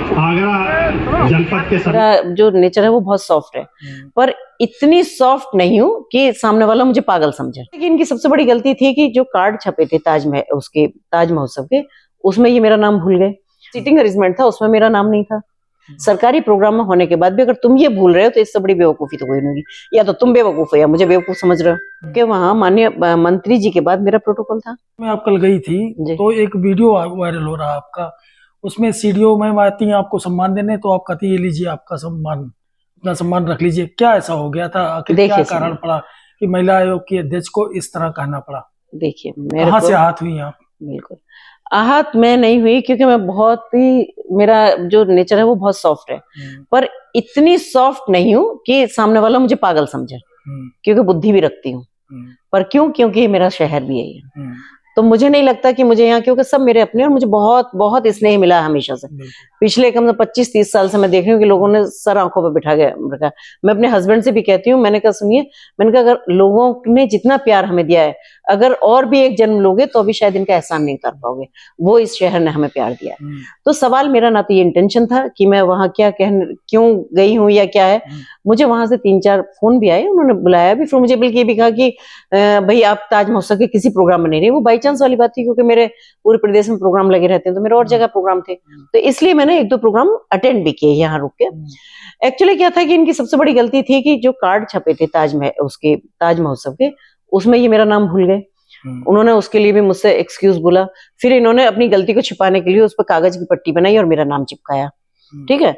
आगरा जनपद के मेरा जो नेचर है वो बहुत सॉफ्ट है, पर इतनी सॉफ्ट नहीं हूँ कि सामने वाला मुझे पागल समझे। लेकिन इनकी सबसे बड़ी गलती थी कि जो कार्ड छपे थे ताज महोत्सव के, उसमें ये मेरा नाम भूल गए। सीटिंग अरेंजमेंट था, उसमें मेरा नाम नहीं था। सरकारी प्रोग्राम में होने के बाद भी अगर तुम ये भूल रहे हो तो इससे बड़ी बेवकूफी तो कोई नहीं होगी। या तो तुम बेवकूफ हो या मुझे बेवकूफ समझ रहे हो। कि वहाँ माननीय मंत्री जी के बाद मेरा प्रोटोकॉल था। मैं आप कल गई थी तो एक वीडियो वायरल हो रहा आपका, उसमें सीडीओ मैम आती हैं आपको सम्मान देने, तो आप कहती ये लीजिए आपका सम्मान, अपना सम्मान रख लीजिए। क्या ऐसा हो गया था, आखिर क्या कारण पड़ा कि महिला आयोग की अध्यक्ष को इस तरह कहना पड़ा? देखिए, कहाँ से आहत हुई आप? बिल्कुल आहत मैं नहीं हुई, क्योंकि मैं बहुत ही, मेरा जो नेचर है वो बहुत सॉफ्ट है, पर इतनी सॉफ्ट नहीं हूँ कि सामने वाला मुझे पागल समझे, क्योंकि बुद्धि भी रखती हूँ। पर क्योंकि मेरा शहर भी यही है, तो मुझे नहीं लगता कि मुझे यहाँ, क्योंकि सब मेरे अपने, और मुझे बहुत बहुत स्नेह मिला हमेशा से। पिछले कम से कम 25-30 साल से मैं देख रही हूँ कि लोगों ने सर आंखों पर बिठा के रखा। मैं अपने हस्बैंड से भी कहती हूँ, मैंने कहा सुनिए, मैंने कहा अगर लोगों ने जितना प्यार हमें दिया है, अगर और भी एक जन्म लोगे तो भी शायद इनका एहसान नहीं कर पाओगे। वो इस शहर ने हमें प्यार दिया है। तो सवाल मेरा ना तो ये इंटेंशन था कि मैं वहां क्यों गई हूँ या क्या है। मुझे वहां से 3-4 फोन भी आए, उन्होंने बुलाया भी, फिर मुझे बल्कि ये भी कहा कि भाई आप ताज महोत्सव के किसी प्रोग्राम में नहीं रहे। वो बाई चांस वाली बात थी, क्योंकि मेरे पूरे प्रदेश में प्रोग्राम लगे रहते हैं, तो मेरे और जगह प्रोग्राम थे, तो इसलिए मैंने 1-2 प्रोग्राम अटेंड भी किए यहाँ रुक के। एक्चुअली क्या था कि इनकी सबसे बड़ी गलती थी कि जो कार्ड छपे थे ताज महोत्सव के, उसमें ये मेरा नाम भूल गए। उन्होंने उसके लिए भी मुझसे एक्सक्यूज बोला, फिर इन्होंने अपनी गलती को छिपाने के लिए उस पर कागज की पट्टी बनाई और मेरा नाम चिपकाया। ठीक है,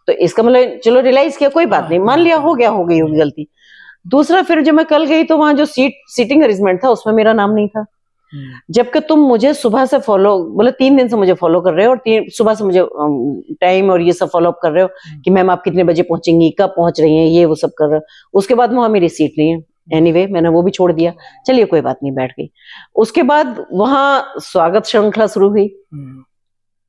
तो इसका मतलब चलो रियलाइज किया, कोई बात नहीं, मान लिया हो गई होगी गलती। दूसरा, फिर जब मैं कल गई तो वहां जो सीटिंग अरेंजमेंट था उसमें मेरा नाम नहीं था। जबकि तुम मुझे सुबह से बोले 3 दिन से मुझे फॉलो कर रहे हो, और सुबह से मुझे टाइम और ये सब फॉलो अप कर रहे हो कि मैम आप कितने बजे पहुंचेंगी, कब पहुंच रही हैं, ये वो सब कर रहे हो। उसके बाद वहां मेरी सीट नहीं है। एनीवे, मैंने वो भी छोड़ दिया, चलिए कोई बात नहीं, बैठ गई। उसके बाद वहां स्वागत श्रृंखला शुरू हुई।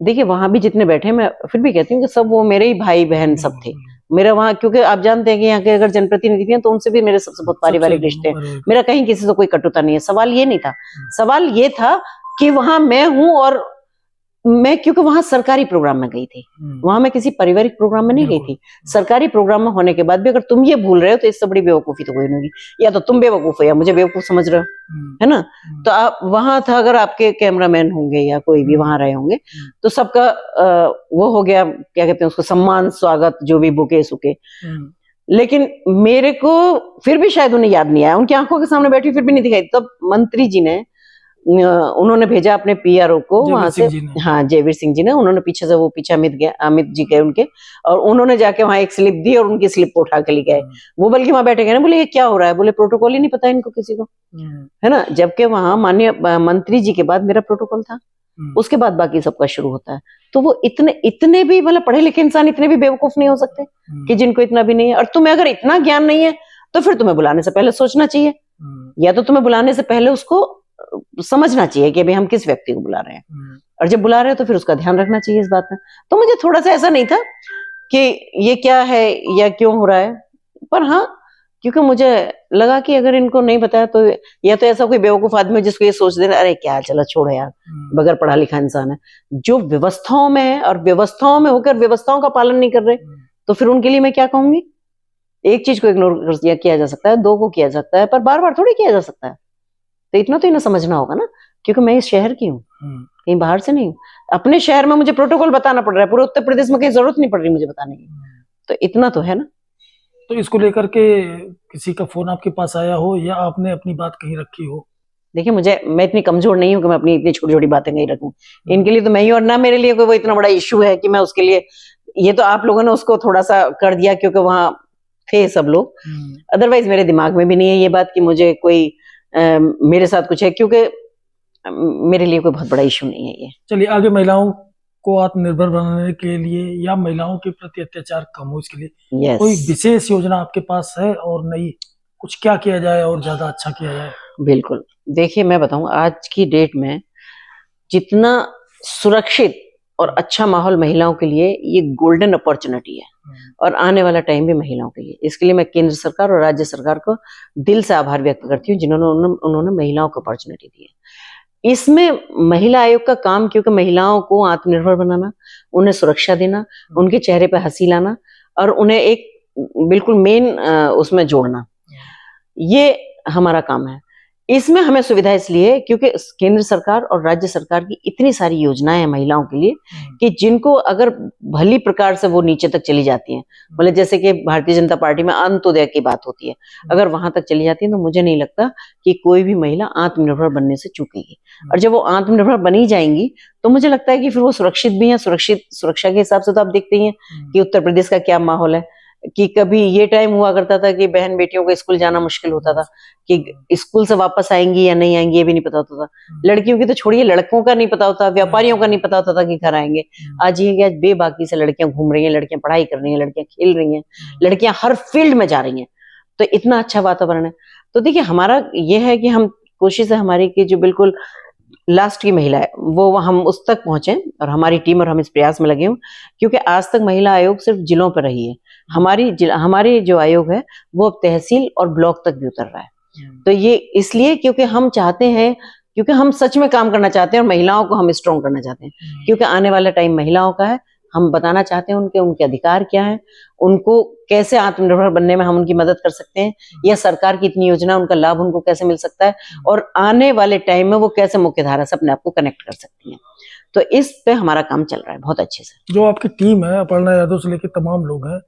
देखिए, वहां भी जितने बैठे, मैं फिर भी कहती हूँ कि सब वो मेरे ही भाई बहन सब थे। मेरा वहां, क्योंकि आप जानते हैं कि यहाँ के अगर जनप्रतिनिधि हैं तो उनसे भी मेरे सबसे बहुत पारिवारिक रिश्ते हैं। मेरा कहीं किसी से कोई कटुता नहीं है। सवाल ये नहीं था, सवाल ये था कि वहां मैं हूं, और मैं क्योंकि वहां सरकारी प्रोग्राम में गई थी, वहां मैं किसी पारिवारिक प्रोग्राम में नहीं गई थी। सरकारी प्रोग्राम में होने के बाद भी अगर तुम ये भूल रहे हो तो इससे बड़ी बेवकूफी तो कोई नहीं होगी। या तो तुम बेवकूफ हो या मुझे बेवकूफ समझ रहे हो, है ना। तो आप वहां था, अगर आपके कैमरामैन होंगे या कोई भी वहां रहे होंगे, तो सबका वो हो गया, क्या कहते हैं उसको, सम्मान, स्वागत, जो भी बुके सुके। लेकिन मेरे को फिर भी शायद उन्हें याद नहीं आया, उनकी आंखों के सामने बैठी फिर भी नहीं दिखाई। तब मंत्री जी ने, उन्होंने भेजा अपने पीआरओ को वहां से, हाँ, जयवीर सिंह जी ने, उन्होंने पीछे से, वो पीछे अमित जी गए उनके, और उन्होंने जाके वहां एक स्लिप दी और उनकी स्लिप को उठा के ले गए। वो बल्कि वहां बैठे गए ना, बोले ये क्या हो रहा है, बोले प्रोटोकॉल ही नहीं पता इनको किसी को, है ना। जबकि वहां माननीय मंत्री जी के बाद मेरा प्रोटोकॉल था, उसके बाद बाकी सबका शुरू होता है। तो वो इतने भी, मतलब पढ़े लिखे इंसान इतने भी बेवकूफ नहीं हो सकते कि जिनको इतना भी नहीं है। और तुम्हें अगर इतना ज्ञान नहीं है तो फिर तुम्हें बुलाने से पहले सोचना चाहिए, या तो तुम्हें बुलाने से पहले उसको समझना चाहिए कि अभी हम किस व्यक्ति को बुला रहे हैं, और जब बुला रहे हो तो फिर उसका ध्यान रखना चाहिए इस बात में। तो मुझे थोड़ा सा ऐसा नहीं था कि ये क्या है या क्यों हो रहा है, पर हाँ, क्योंकि मुझे लगा कि अगर इनको नहीं बताया तो, या तो ऐसा कोई बेवकूफ आदमी है जिसको ये सोच देना, अरे क्या, चलो छोड़ो यार, बगैर पढ़ा लिखा इंसान है। जो व्यवस्थाओं में है और व्यवस्थाओं में होकर व्यवस्थाओं का पालन नहीं कर रहे, तो फिर उनके लिए मैं क्या कहूंगी। एक चीज को इग्नोर किया जा सकता है, 2 को किया जा सकता है, पर बार बार थोड़ी किया जा सकता है। तो इतना तो इन्हें समझना होगा ना, क्योंकि मैं इस शहर की हूँ, कहीं बाहर से नहीं हूँ। अपने शहर में मुझे प्रोटोकॉल बताना पड़ रहा है, पूरे उत्तर प्रदेश में कहीं जरूरत नहीं पड़ रही मुझे बताने की, तो इतना तो है ना। तो इसको लेकर के किसी का फोन आपके पास आया हो, या आपने अपनी बात कहीं रखी हो? देखिए, मैं इतनी कमजोर नहीं हूँ कि मैं अपनी इतनी छोटी छोटी बातें कहीं रखूं। इनके लिए तो मैं ही, और ना मेरे लिए कोई वो इतना बड़ा इश्यू है कि मैं उसके लिए, ये तो आप लोगों ने उसको थोड़ा सा कर दिया क्योंकि वहां थे सब लोग। अदरवाइज मेरे दिमाग में भी नहीं है ये बात कि मुझे कोई मेरे साथ कुछ है, क्योंकि मेरे लिए कोई बहुत बड़ा इश्यू नहीं है ये। चलिए आगे, महिलाओं को आत्मनिर्भर बनाने के लिए या महिलाओं के प्रति अत्याचार कम हो, इसके लिए कोई विशेष योजना आपके पास है, और नहीं कुछ क्या किया जाए और ज्यादा अच्छा किया जाए? बिल्कुल, देखिए मैं बताऊं, आज की डेट में जितना सुरक्षित और अच्छा माहौल महिलाओं के लिए, ये गोल्डन अपॉर्चुनिटी है, और आने वाला टाइम भी महिलाओं के लिए। इसके लिए मैं केंद्र सरकार और राज्य सरकार को दिल से आभार व्यक्त करती हूँ, जिन्होंने उन्होंने महिलाओं को अपॉर्चुनिटी दी है। इसमें महिला आयोग का काम, क्योंकि महिलाओं को आत्मनिर्भर बनाना, उन्हें सुरक्षा देना, उनके चेहरे पर हंसी लाना और उन्हें एक बिल्कुल मेन उसमें जोड़ना, ये हमारा काम है। इसमें हमें सुविधा इसलिए क्योंकि केंद्र सरकार और राज्य सरकार की इतनी सारी योजनाएं हैं महिलाओं के लिए कि जिनको अगर भली प्रकार से वो नीचे तक चली जाती हैं, मतलब जैसे कि भारतीय जनता पार्टी में अंत्योदय की बात होती है, अगर वहां तक चली जाती है तो मुझे नहीं लगता कि कोई भी महिला आत्मनिर्भर बनने से चूकेगी। और जब वो आत्मनिर्भर बनी जाएंगी तो मुझे लगता है कि फिर वो सुरक्षित भी है। सुरक्षा के हिसाब से तो आप देखते ही हैं कि उत्तर प्रदेश का क्या माहौल है कि कभी ये टाइम हुआ करता था कि बहन बेटियों को स्कूल जाना मुश्किल होता था कि स्कूल से वापस आएंगी या नहीं आएंगी, ये भी नहीं पता होता था। लड़कियों की तो छोड़िए, लड़कों का नहीं पता होता, व्यापारियों का नहीं पता होता था कि घर आएंगे। आज ये आज बेबाकी से लड़कियां घूम रही हैं, लड़कियां पढ़ाई कर रही हैं, लड़कियां खेल रही हैं, लड़कियां हर फील्ड में जा रही हैं। तो इतना अच्छा वातावरण है। तो देखिए हमारा ये है कि हम कोशिश है हमारी कि जो बिल्कुल लास्ट की महिला है वो हम उस तक पहुंचे, और हमारी टीम और हम इस प्रयास में लगे हुए, क्योंकि आज तक महिला आयोग सिर्फ जिलों पर रही है। हमारी जो आयोग है वो अब तहसील और ब्लॉक तक भी उतर रहा है। तो ये इसलिए क्योंकि हम चाहते हैं, क्योंकि हम सच में काम करना चाहते हैं और महिलाओं को हम स्ट्रॉन्ग करना चाहते हैं, क्योंकि आने वाला टाइम महिलाओं का है। हम बताना चाहते हैं उनके अधिकार क्या है, उनको कैसे आत्मनिर्भर बनने में हम उनकी मदद कर सकते हैं, या सरकार की इतनी योजना उनका लाभ उनको कैसे मिल सकता है, और आने वाले टाइम में वो कैसे मुख्य धारा से अपने आप को कनेक्ट कर सकती हैं। तो इस पे हमारा काम चल रहा है बहुत अच्छे से। जो आपकी टीम है, अपर्णा यादव से लेकर तमाम लोग हैं,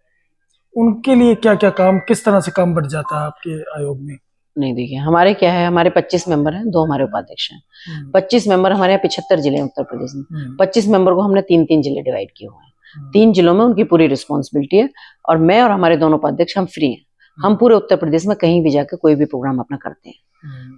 उनके लिए क्या क्या काम, किस तरह से काम बढ़ जाता है आपके आयोग में? नहीं देखिए हमारे क्या है, हमारे 25 मेंबर हैं, 2 हमारे उपाध्यक्ष हैं। 25 मेंबर हमारे यहाँ 75 जिले हैं उत्तर प्रदेश में। 25 मेंबर को हमने 3-3 जिले डिवाइड किए हुए हैं। 3 जिलों में उनकी पूरी रिस्पॉन्सिबिलिटी है, और मैं और हमारे दोनों उपाध्यक्ष हम फ्री हैं। हम पूरे उत्तर प्रदेश में कहीं भी जाकर कोई भी प्रोग्राम अपना करते हैं।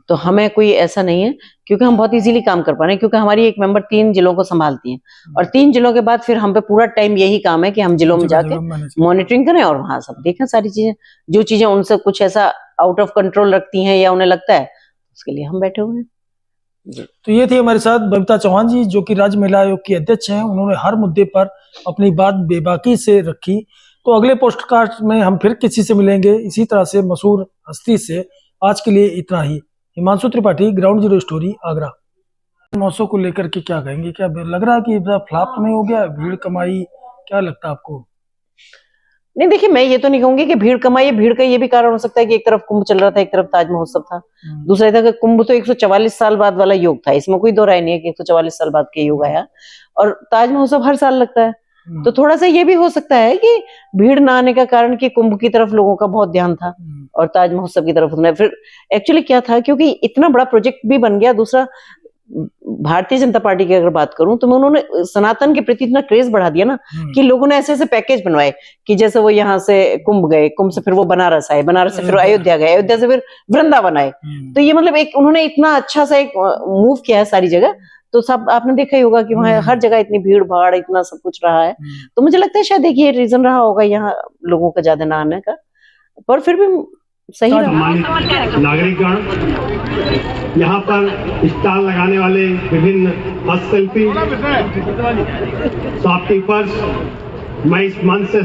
तो हमें कोई ऐसा नहीं है, क्योंकि हम बहुत इजीली काम कर पा रहे हैं, क्योंकि हमारी एक मेंबर 3 जिलों को संभालती हैं, और 3 जिलों के बाद फिर हम पे पूरा टाइम यही काम है कि हम जिलों में जाके मॉनिटरिंग करें और वहां सब देखें सारी चीजें। जो चीजें उनसे कुछ ऐसा आउट ऑफ कंट्रोल रखती हैं या उन्हें लगता है, उसके लिए हम बैठे हुए हैं। तो ये थी हमारे साथ बबीता चौहान जी, जो कि राज्य महिला आयोग की अध्यक्ष हैं। उन्होंने हर मुद्दे पर अपनी बात बेबाकी से रखी। तो अगले पोस्टकास्ट में हम फिर किसी से मिलेंगे इसी तरह से मशहूर हस्ती से। आज के लिए इतना ही। Himanshu Tripathi, ground zero story, Agra. महोत्सव को लेकर के क्या कहेंगे? क्या लग रहा है कि फ्लॉप नहीं हो गया, भीड़ कमाई? क्या लगता है आपको? नहीं देखिए, मैं ये तो नहीं कहूंगी कि भीड़ कमाई है। भीड़ का ये भी कारण हो सकता है कि एक तरफ कुंभ चल रहा था, एक तरफ ताज महोत्सव था। दूसरा था कि कुंभ तो 144 साल बाद वाला योग था, इसमें कोई दो राय नहीं है कि 144 साल बाद के योग आया, और ताज महोत्सव हर साल लगता है। तो थोड़ा सा ये भी हो सकता है कि भीड़ ना आने का कारण कि कुंभ की तरफ लोगों का बहुत ध्यान था और ताज महोत्सव की तरफ उतना। फिर एक्चुअली क्या था, क्योंकि इतना बड़ा प्रोजेक्ट भी बन गया। दूसरा, भारतीय जनता पार्टी की अगर बात करूं तो उन्होंने सनातन के प्रति इतना क्रेज बढ़ा दिया ना कि लोगों ने ऐसे ऐसे पैकेज बनवाए कि जैसे वो यहाँ से कुंभ गए, कुंभ से फिर वो बनारस आए, बनारस से फिर अयोध्या गए, अयोध्या से फिर वृंदावन आए। तो ये मतलब एक उन्होंने इतना अच्छा सा एक मूव किया है सारी जगह। तो सब आपने देखा ही होगा कि वहाँ हर जगह इतनी भीड़ भाड़, इतना सब कुछ रहा है। तो मुझे लगता है शायद एक ये रीजन रहा होगा यहाँ लोगों का ज्यादा ना आने का, पर फिर भी सही रहा। नागरिकगण, यहाँ पर स्टॉल लगाने वाले विभिन्न हस्तशिल्पी, शॉपकीपर्स, मैं इस मंच से